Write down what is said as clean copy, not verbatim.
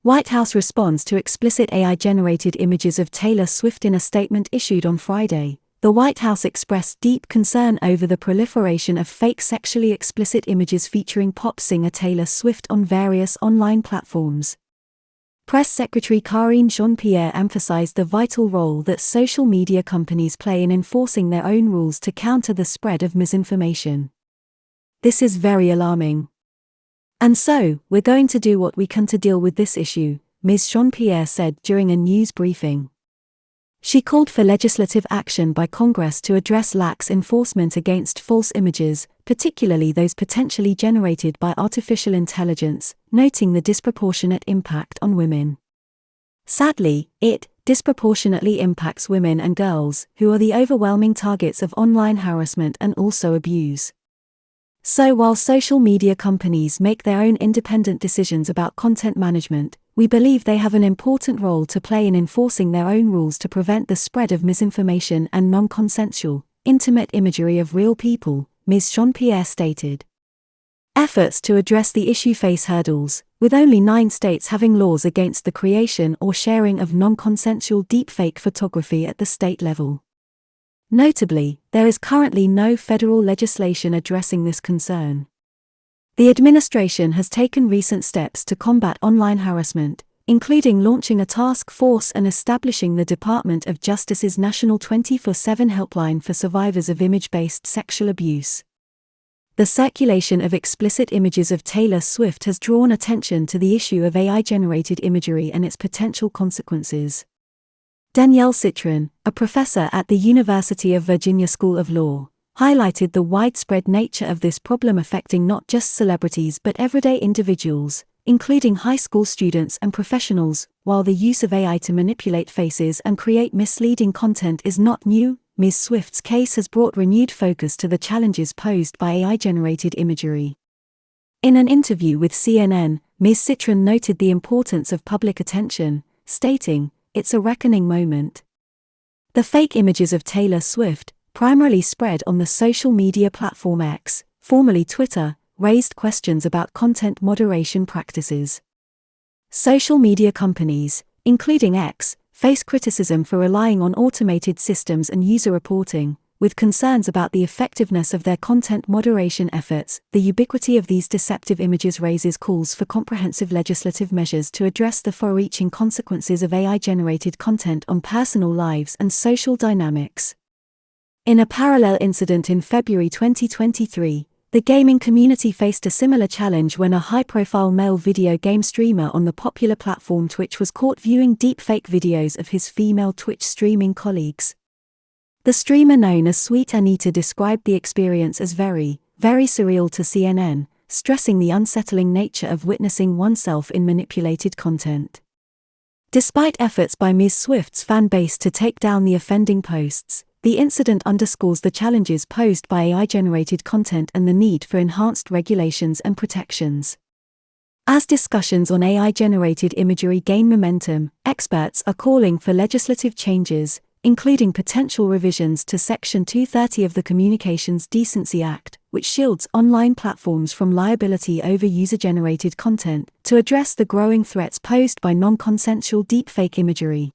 White House responds to explicit AI-generated images of Taylor Swift. In a statement issued on Friday, the White House expressed deep concern over the proliferation of fake sexually explicit images featuring pop singer Taylor Swift on various online platforms. Press Secretary Karine Jean-Pierre emphasized the vital role that social media companies play in enforcing their own rules to counter the spread of misinformation. "This is very alarming. And so, we're going to do what we can to deal with this issue," Ms. Jean-Pierre said during a news briefing. She called for legislative action by Congress to address lax enforcement against false images, particularly those potentially generated by artificial intelligence, noting the disproportionate impact on women. Sadly, it disproportionately impacts women and girls, who are the overwhelming targets of online harassment and also abuse. So while social media companies make their own independent decisions about content management, we believe they have an important role to play in enforcing their own rules to prevent the spread of misinformation and non-consensual, intimate imagery of real people, Ms. Jean-Pierre stated. Efforts to address the issue face hurdles, with only 9 states having laws against the creation or sharing of non-consensual deepfake photography at the state level. Notably, there is currently no federal legislation addressing this concern. The administration has taken recent steps to combat online harassment, including launching a task force and establishing the Department of Justice's National 24/7 helpline for survivors of image-based sexual abuse. The circulation of explicit images of Taylor Swift has drawn attention to the issue of AI-generated imagery and its potential consequences. Danielle Citron, a professor at the University of Virginia School of Law, highlighted the widespread nature of this problem affecting not just celebrities but everyday individuals, including high school students and professionals. While the use of AI to manipulate faces and create misleading content is not new, Ms. Swift's case has brought renewed focus to the challenges posed by AI-generated imagery. In an interview with CNN, Ms. Citron noted the importance of public attention, stating, "It's a reckoning moment." The fake images of Taylor Swift, primarily spread on the social media platform X, formerly Twitter, raised questions about content moderation practices. Social media companies, including X, face criticism for relying on automated systems and user reporting, with concerns about the effectiveness of their content moderation efforts. The ubiquity of these deceptive images raises calls for comprehensive legislative measures to address the far-reaching consequences of AI-generated content on personal lives and social dynamics. In a parallel incident in February 2023, the gaming community faced a similar challenge when a high-profile male video game streamer on the popular platform Twitch was caught viewing deepfake videos of his female Twitch streaming colleagues. The streamer known as Sweet Anita described the experience as very, very surreal to CNN, stressing the unsettling nature of witnessing oneself in manipulated content. Despite efforts by Ms. Swift's fan base to take down the offending posts, the incident underscores the challenges posed by AI-generated content and the need for enhanced regulations and protections. As discussions on AI-generated imagery gain momentum, experts are calling for legislative changes, including potential revisions to Section 230 of the Communications Decency Act, which shields online platforms from liability over user-generated content, to address the growing threats posed by non-consensual deepfake imagery.